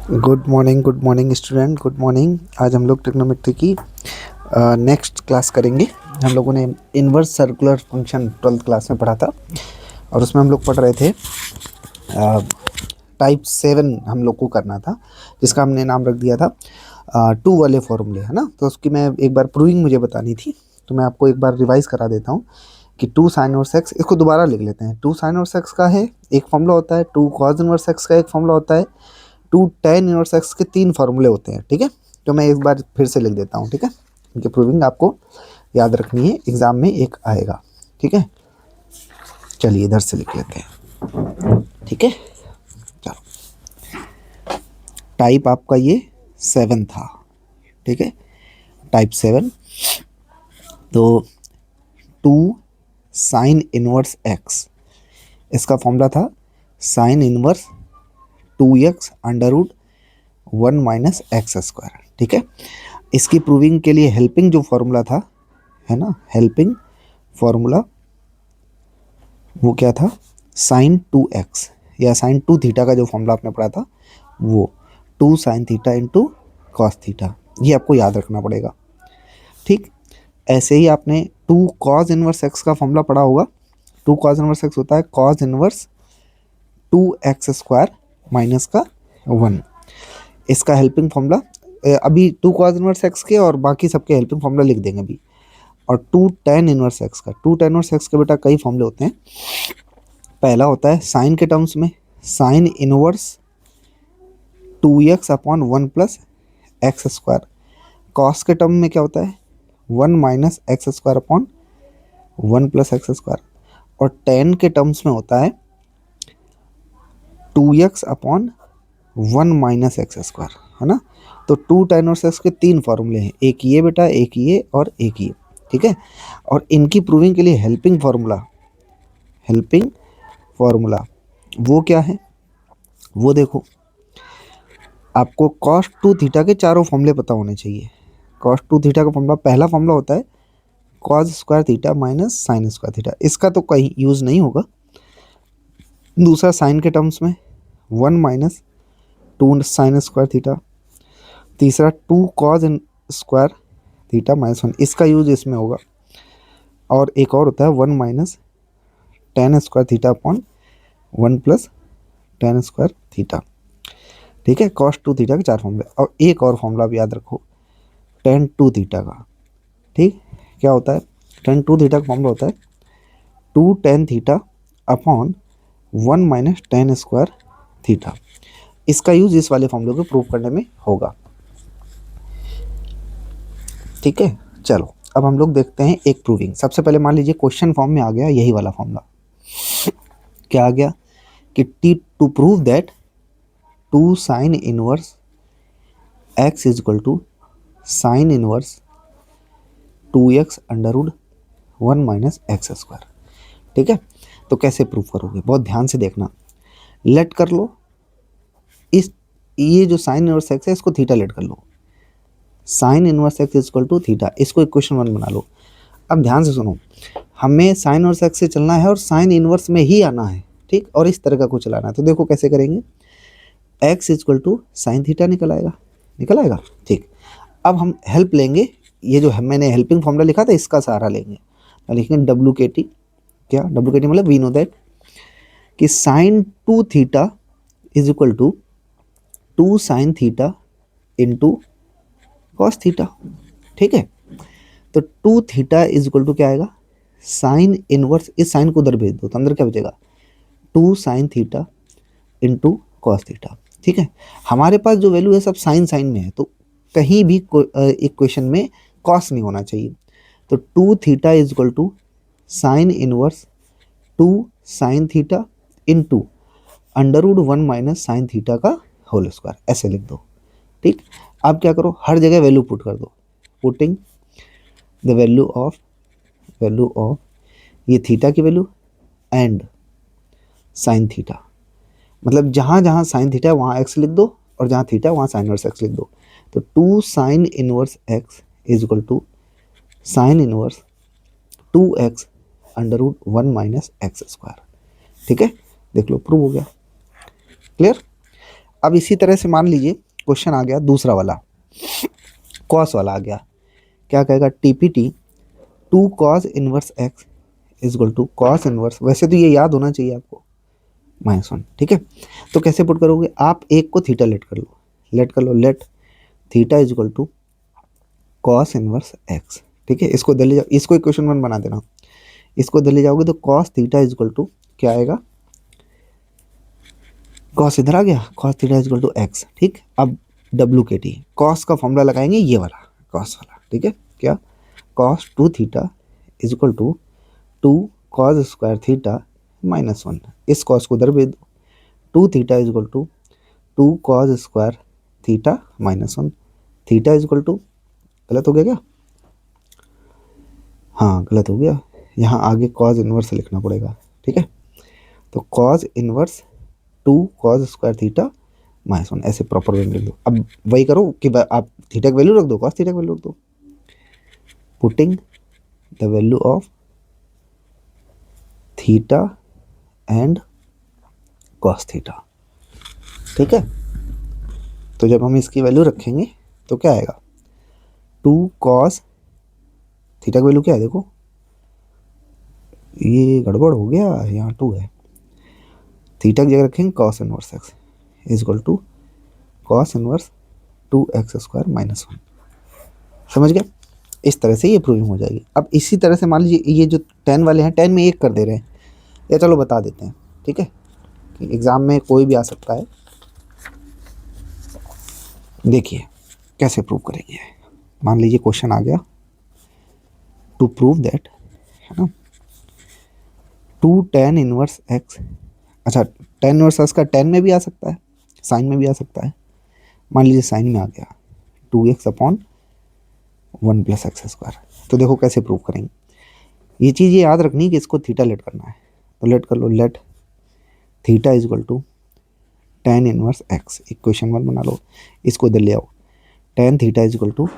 Good morning student, good morning. आज हम लोग ट्रिग्नोमेट्री की नेक्स्ट क्लास करेंगे। हम लोगों ने inverse circular function 12th class में पढ़ा था और उसमें हम लोग पढ़ रहे थे टाइप 7 हम लोग को करना था, जिसका हमने नाम रख दिया था टू वाले फॉर्मूले, है ना। तो उसकी मैं एक बार प्रूविंग मुझे बतानी थी, तो मैं आपको एक बार रिवाइज करा देता हूँ कि टू साइन और सेक्स, इसको दोबारा लिख लेते हैं। टू साइन और सेक्स का है एक फॉर्मूला होता है, टू कॉज इनवर्स एक्स का एक फॉर्मूला होता है, टू टेन इनवर्स एक्स के 3 फार्मूले होते हैं, ठीक है। तो मैं एक बार फिर से लिख देता हूँ, ठीक है। इनकी प्रूविंग आपको याद रखनी है, एग्जाम में एक आएगा, ठीक है। चलिए इधर से लिख लेते हैं, ठीक है। चलो, टाइप आपका ये 7 था, ठीक है, टाइप 7। तो टू साइन इनवर्स एक्स, इसका फॉर्मूला था sine inverse 2x under root 1 minus x square, ठीक है। इसकी प्रूविंग के लिए हेल्पिंग जो फॉर्मूला था, है ना, हेल्पिंग फॉर्मूला वो क्या था, साइन 2x या साइन 2 थीटा का जो फॉर्मूला आपने पढ़ा था वो 2 sine theta into cos theta, ये आपको याद रखना पड़ेगा, ठीक। ऐसे ही आपने 2 कॉस इनवर्स एक्स का फॉर्मूला पढ़ा होगा। 2 कॉस इनवर्स एक्स होता है cos inverse 2x square minus का 1। इसका हेल्पिंग फॉर्मूला अभी 2 कॉस इनवर्स एक्स के और बाकी सबके हेल्पिंग फॉर्मूला लिख देंगे अभी। और 2 tan इनवर्स एक्स का, 2 tan इनवर्स एक्स के बेटा कई फॉर्मूले होते हैं। पहला होता है साइन के टर्म्स में sine inverse 2x upon 1 plus x square. Cos के टर्म में क्या होता है 1 minus x square upon 1 plus x square. और tan के टर्म्स में होता है 2x upon 1 minus x square, है ना। तो 2 tan इनवर्स एक्स के 3 फार्मूले हैं, एक ये बेटा, एक ये और एक ये, ठीक है। और इनकी प्रूविंग के लिए हेल्पिंग फार्मूला वो क्या है, वो देखो। आपको cos 2 थीटा के चारों फॉर्मूले पता होने चाहिए। cos 2 थीटा का फॉर्मूला, पहला फॉर्मूला होता है cos square theta minus sine square theta, इसका तो कहीं यूज़ नहीं होगा। दूसरा साइन के टर्म्स में 1 माइनस 2 साइन स्क्वायर थीटा। तीसरा 2 कॉज स्क्वायर थीटा माइनस 1, इसका यूज इसमें होगा। और एक और होता है 1 minus ten square theta upon 1 plus ten square theta, ठीक है। कॉस 2 थीटा के 4 फॉर्मूले। और एक और फॉर्मूला भी याद रखो, टेन 2 थीटा का, ठीक। क्या होता है टेन 2 थीटा का फॉर्मूला होता है 2 tan theta upon 1 minus ten square theta. इसका यूज इस वाले फॉर्मूले को प्रूव करने में होगा, ठीक है। चलो अब हम लोग देखते हैं एक प्रूविंग। सबसे पहले मान लीजिए क्वेश्चन फॉर्म में आ गया यही वाला फॉर्मूला। क्या आ गया कि T to prove that 2 sine inverse x is equal to sine inverse 2x under root 1 minus x square, ठीक है। तो कैसे प्रूव करोगे, बहुत ध्यान से देखना। लेट कर लो इस, ये जो साइन इनवर्स एक्स है इसको थीटा लेट कर लो, sine inverse x is equal to theta, इसको इक्वेशन 1 बना लो। अब ध्यान से सुनो, हमें साइन इनवर्स एक्स से चलना है और साइन इनवर्स में ही आना है, ठीक। और इस तरह का कुछ चलाना है, तो देखो कैसे करेंगे। X is equal to sine theta निकल आएगा, ठीक। अब हम हेल्प लेंगे, ये जो मैंने हेल्पिंग फॉर्मूला लिखा था इसका सहारा लेंगे। तो लिखेंगे डब्ल्यू के टी, क्या डब्ल्यू के टी मतलब वी नो दैट कि sine 2 theta is equal to 2 sine theta into cos theta, ठीक है। तो 2 थीटा इज इक्वल टू क्या आएगा, साइन इनवर्स, इस साइन को उधर भेज दो तो अंदर क्या बचेगा 2 sine theta into cos theta, ठीक है। हमारे पास जो वैल्यू है सब साइन साइन में है, तो कहीं भी इक्वेशन में कॉस नहीं होना चाहिए। तो 2 theta is equal to sine inverse 2 sine theta into under root 1 minus sine theta का होल स्क्वायर, ऐसे लिख दो, ठीक। अब क्या करो, हर जगह वैल्यू पुट कर दो, पुटिंग द वैल्यू ऑफ ये थीटा की वैल्यू एंड साइन थीटा, मतलब जहाँ जहाँ साइन थीटा है वहाँ एक्स लिख दो और जहाँ थीटा है वहाँ साइन इनवर्स एक्स लिख दो। तो 2 sine inverse x is equal to sine inverse 2x under root 1 minus x square, ठीक है। देख लो प्रूव हो गया, क्लियर। अब इसी तरह से मान लीजिए क्वेश्चन आ गया दूसरा वाला, कॉस वाला आ गया। क्या कहेगा, TPT 2 cos inverse x is equal to cos inverse, वैसे तो ये याद होना चाहिए आपको, -1। ठीक है, तो कैसे पुट करोगे आप, एक को थीटा लेट कर लो, let theta is equal to cos inverse x. ठीक है, इसको इधर ले जाओ, इसको इक्वेशन 1 बना देना। इसको इधर ले जाओगे तो cos theta is equal to क्या आएगा, कॉस इधर आ गया, cos theta is equal to x. ठीक, अब डब्ल्यू के टी कॉस का फॉर्मूला लगाएंगे, ये वाला कॉस वाला। ठीक है, क्या, cos 2 theta is equal to 2 cos square theta -1। इस कॉस को उधर भेज दो, 2 theta is equal to 2 cos square theta -1। Theta is equal to, गलत हो गया क्या, हाँ गलत हो गया, यहाँ आगे कॉस इनवर्स लिखना पड़ेगा। ठीक है, तो cos inverse 2 cos square theta -1, ऐसे प्रॉपर वे में लिख दो। अब वही करो कि आप थीटा की वैल्यू रख दो, कॉस थीटा की वैल्यू रख दो, putting the value of theta and cos theta. ठीक है, तो जब हम इसकी वैल्यू रखेंगे तो क्या आएगा, 2 कॉस थीटा की वैल्यू क्या है, देखो ये गड़बड़ हो गया, यहाँ 2 है, थीटा की जगह रखेंगे cos inverse x is equal to cos inverse 2x square -1। समझ गया, इस तरह से ये प्रूविंग हो जाएगी। अब इसी तरह से मान लीजिए ये जो 10 वाले हैं, 10 में 1 कर दे रहे हैं, या चलो बता देते हैं। ठीक है, कि एग्ज़ाम में कोई भी आ सकता है। देखिए कैसे प्रूव करेंगे, मान लीजिए क्वेश्चन आ गया, टू प्रूव दैट, है ना, 2 tan इनवर्स एक्स, अच्छा tan इनवर्स एक्स का 10 में भी आ सकता है, साइन में भी आ सकता है। मान लीजिए साइन में आ गया 2x अपॉन 1 + x स्क्वायर। तो देखो कैसे प्रूव करेंगे, ये चीज़ ये याद रखनी कि इसको थीटा लेट करना है, तो लेट कर लो, let theta is equal to tan inverse x, equation 1 बना लो, इसको इधर ले आओ, tan theta is equal to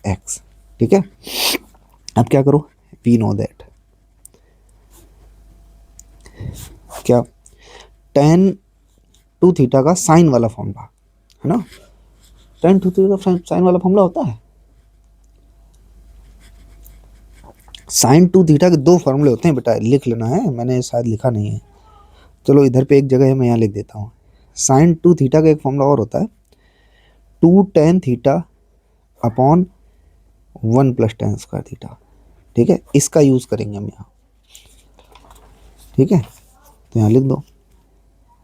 x. ठीक है, अब क्या करो, वी नो दैट क्या, tan 2 थीटा का साइन वाला फॉर्मूला है ना, tan 2 थीटा का साइन वाला फॉर्मूला होता है, साइन 2 थीटा के 2 फॉर्मूले होते हैं बेटा, लिख लेना है, मैंने शायद लिखा नहीं है, चलो इधर पे एक जगह है, मैं यहाँ लिख देता हूँ। साइन 2 थीटा का एक फॉर्मूला और होता है, 2 tan theta upon 1 + tan square theta. ठीक है, इसका यूज़ करेंगे हम यहाँ। ठीक है, तो यहाँ लिख दो,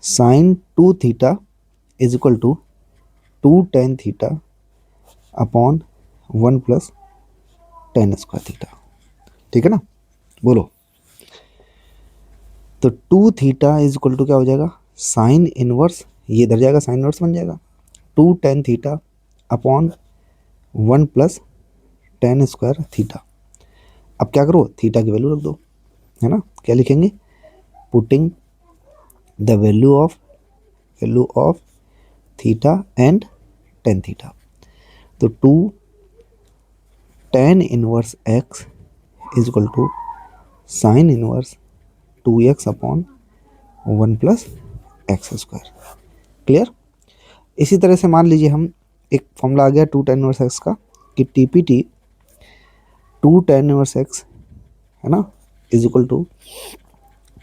sine 2 theta is equal to 2 tan theta upon 1 + tan square theta. ठीक है ना, बोलो, तो 2 थीटा इज इक्वल टू क्या हो जाएगा, साइन इनवर्स, ये इधर जाएगा साइन इनवर्स बन जाएगा, 2 tan theta upon 1 + tan square theta. अब क्या करो, थीटा की वैल्यू रख दो, है ना, क्या लिखेंगे, putting the value of theta and tan theta. तो 2 tan inverse x is equal to sine inverse 2x upon 1 + x square. Clear, इसी तरह से मान लीजिए हम एक फॉर्मूला आ गया 2 tan इनवर्स x का, कि टीपीटी 2 tan इनवर्स x, है ना, is equal to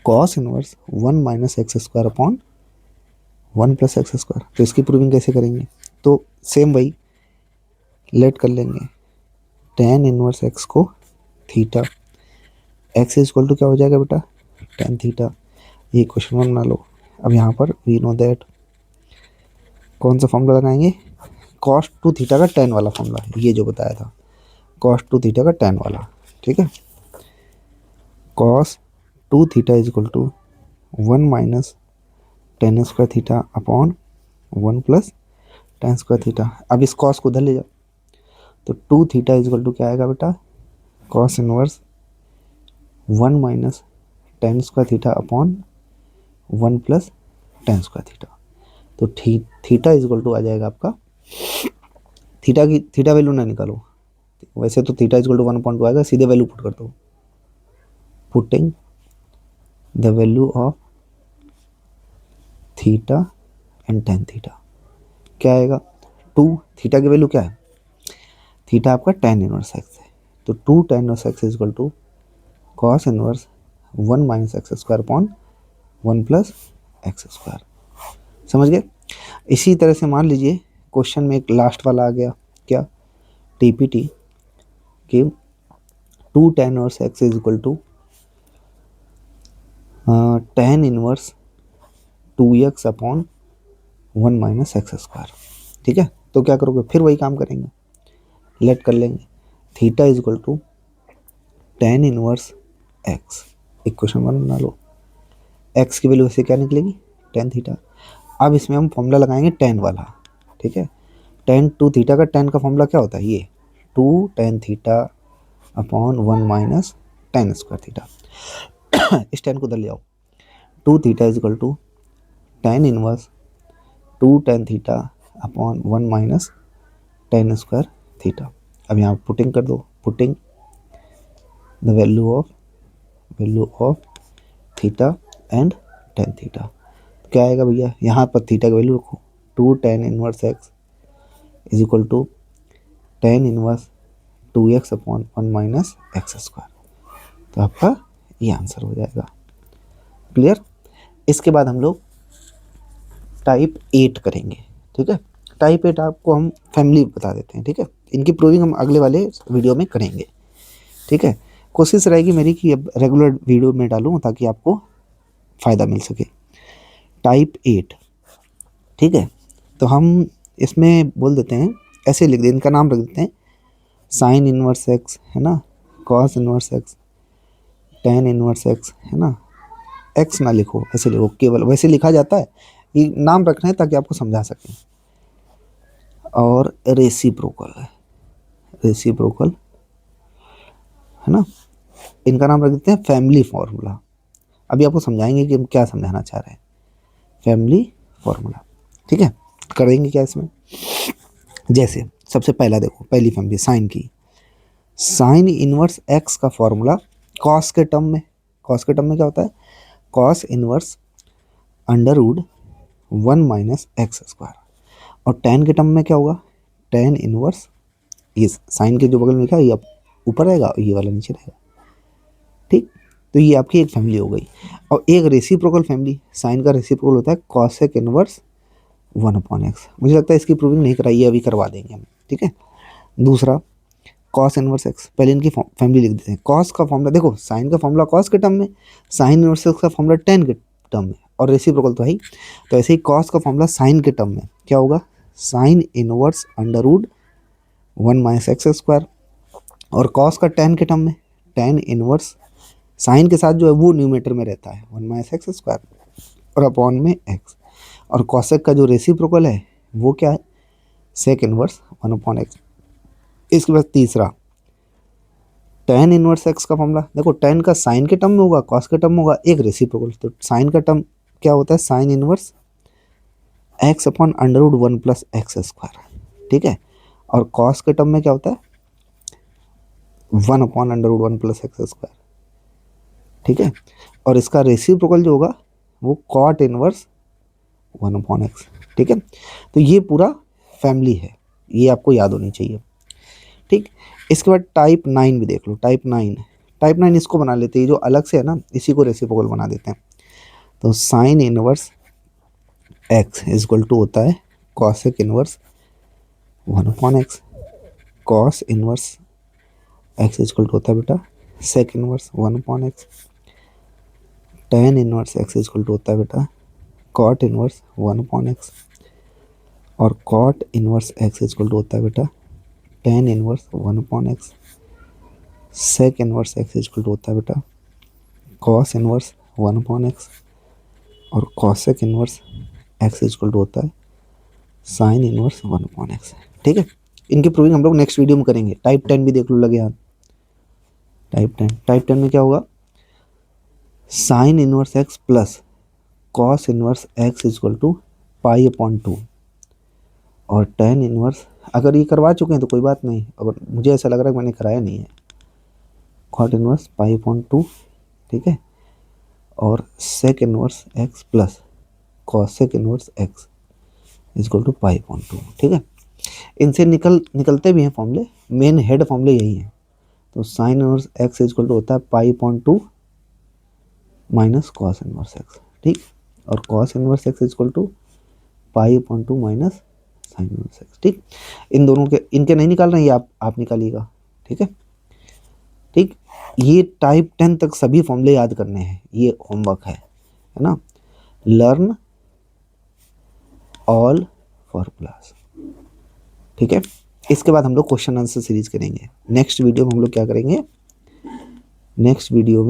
cos inverse 1 - x square upon 1 + x square. तो इसकी प्रूविंग कैसे करेंगे, तो सेम वही लेट कर लेंगे, tan इनवर्स x को theta, x is equal to क्या हो जाएगा बेटा, tan थीटा, ये क्वेश्चन 1 बना लो। अब यहाँ पर वी नो दैट, कौन सा फॉर्मूला लगाएंगे, cos 2 थीटा का tan वाला फॉर्मूला, ये जो बताया था, cos 2 थीटा का tan वाला। ठीक है, cos 2 theta is equal to 1 - tan square theta upon 1 + tan square theta. अब इस cos को उधर ले जाओ, तो 2 थीटा इज इक्वल टू क्या आएगा बेटा, cos inverse 1 - tan square theta upon 1 + tan square theta. तो थीटा इज इक्वल टू आ जाएगा आपका, थीटा वैल्यू ना निकालो, वैसे तो थीटा इज इक्वल टू 1.2 आएगा, सीधे वैल्यू पुट कर दो, putting the value of theta and tan theta. क्या आएगा, 2 थीटा की वैल्यू क्या है, थीटा आपका tan इनवर्स एक्स है, तो 2 tan inverse x is equal to cos inverse 1 minus x square upon 1 plus x square. समझ गए। इसी तरह से मान लीजिए क्वेश्चन में एक लास्ट वाला आ गया, क्या, टीपीटी कि 2 tan inverse x is equal to tan inverse 2x upon 1 minus x square. ठीक है, तो क्या करोगे, फिर वही काम करेंगे, लेट कर लेंगे, theta is equal to tan inverse x, equation 1 बना लो, एक्स की वैल्यू से क्या निकलेगी, tan थीटा। अब इसमें हम फॉर्मूला लगाएंगे tan वाला। ठीक है, tan 2 थीटा का tan का फॉर्मूला क्या होता है, ये 2 tan theta upon 1 minus tan square theta. इस tan को उधर ले आओ, 2 theta is equal to tan inverse 2 tan theta upon 1 minus tan square theta. अब यहाँ पुटिंग कर दो, putting the value of theta and tan theta, क्या आएगा भैया, यहाँ पर थीटा की वैल्यू रखो, 2 tan inverse x is equal to tan inverse 2x upon 1 minus x square, तो आपका ये आंसर हो जाएगा। क्लियर। इसके बाद हम लोग टाइप 8 करेंगे। ठीक है, टाइप 8 आपको हम फैमिली बता देते हैं। ठीक है, इनकी प्रूविंग हम अगले वाले वीडियो में करेंगे। ठीक है, कोशिश रहेगी मेरी कि अब रेगुलर वीडियो में डालूँ ताकि आपको फ़ायदा मिल सके। टाइप 8, ठीक है, तो हम इसमें बोल देते हैं, ऐसे लिख दें, इनका नाम रख देते हैं साइन इनवर्स एक्स, है ना, cos inverse x, tan inverse x, है ना, एक्स ना लिखो, ऐसे लिखो, केवल वैसे लिखा जाता है, ये नाम रखना है ताकि आपको समझा सकें। और रेसिप्रोकल है, रेसिप्रोकल, है ना, इनका नाम रख देते हैं फैमिली फार्मूला। अभी आपको समझाएंगे कि हम क्या समझाना चाह रहे हैं, फैमिली फार्मूला। ठीक है, करेंगे क्या इसमें, जैसे सबसे पहला देखो, पहली फैमिली साइन की, साइन इनवर्स एक्स का फॉर्मूला कॉस के टर्म में, कॉस के टर्म में क्या होता है, cos inverse under root 1 minus x square, और टेन के टर्म में क्या होगा, टेन इनवर्स, ये साइन के जो बगल में लिखा है ये ऊपर रहेगा और ये वाला नीचे रहेगा। ठीक, तो ये आपकी एक फैमिली हो गई। और एक रेसिप्रोकल फैमिली, साइन का रेसिप्रोकल होता है कॉसेक इनवर्स 1 अपॉन एक्स। मुझे लगता है इसकी प्रूविंग नहीं कराई है, अभी करवा देंगे हम। ठीक है, दूसरा कॉस इनवर्स एक्स, पहले इनकी फैमिली लिख देते हैं। कॉस का फॉर्मूला देखो, साइन का फॉर्मूला कॉस के टर्म में, साइन इनवर्स एक्स का फॉर्मूला टेन के टर्म में, और रेसिप्रोकल तो है ही, तो ऐसे ही कॉस का फॉर्मूला साइन के टर्म में क्या होगा, sine inverse under root 1 minus x square, और कॉस का टेन के टर्म में टेन इनवर्स साइन के साथ जो है वो न्यूमेटर में रहता है 1 माइनस एक्स स्क्वायर और अपॉन में एक्स, और कॉसेक का जो रेसिप्रोकल है वो क्या है, सेक इनवर्स 1 अपॉन एक्स। इसके बाद तीसरा टेन इनवर्स एक्स का फॉर्मूला देखो, टेन का साइन के टर्म में होगा, कॉस के टर्म में होगा, एक रेसिप्रोकल, तो साइन का टर्म क्या होता है, sine inverse x upon under root 1 plus x square. ठीक है, और कॉस के टर्म में क्या होता है, 1 upon under root 1 plus x square. ठीक है, और इसका रेसिप्रोकल जो होगा वो कॉट इनवर्स 1 अपॉन एक्स। ठीक है, तो ये पूरा फैमिली है, ये आपको याद होनी चाहिए। ठीक, इसके बाद टाइप 9 भी देख लो, टाइप 9, टाइप 9 इसको बना लेते हैं, जो अलग से है ना इसी को रेसिप्रोकल बना देते हैं। तो sine inverse x is equal to होता है cosec inverse 1 upon x, cos inverse x is equal to होता है बेटा sec inverse 1 upon x, tan inverse x is equal to होता है बेटा कॉट इनवर्स 1 अपॉन एक्स, और cot inverse x is equal to होता है बेटा tan inverse 1 upon x, sec inverse x is equal to होता है बेटा कॉस इनवर्स 1 अपॉन एक्स, और cosec inverse x is equal to होता है साइन इनवर्स 1 अपॉन एक्स। ठीक है, इनकी प्रूविंग हम लोग नेक्स्ट वीडियो में करेंगे। टाइप 10 भी देख लो, लगे हाथ, टाइप 10 में क्या होगा, sine inverse x plus cos inverse x is equal to pi upon 2, और टेन इनवर्स, अगर ये करवा चुके हैं तो कोई बात नहीं, अगर मुझे ऐसा लग रहा है कि मैंने कराया नहीं है, कॉट इनवर्स पाई अपॉन 2। ठीक है, और sec inverse x plus cosec inverse x is equal to pi upon 2, ठीक है। इनसे निकलते भी हैं फॉर्मूले, मेन हेड फॉर्मूले यही हैं। तो sine inverse x is equal to होता है pi upon 2 minus cos inverse x, ठीक। और cos inverse x is equal to pi upon 2 minus sine inverse x, ठीक। इन दोनों के, इनके नहीं निकाल रहे हैं, ये आप निकालिएगा, ठीक है। ठीक, ये टाइप 10 तक सभी फॉर्मूले याद करने हैं, ये होमवर्क है ना। लर्न ऑल फॉर्मूलाज, ठीक है। इसके बाद हम लोग क्वेश्चन आंसर सीरीज करेंगे। नेक्स्ट वीडियो में हम लोग क्या करेंगे, नेक्स्ट वीडियो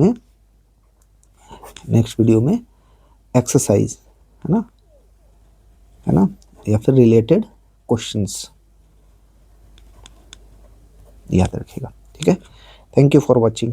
में एक्सरसाइज, है ना, या फिर रिलेटेड क्वेश्चंस याद रखिएगा, ठीक है। Thank you for watching.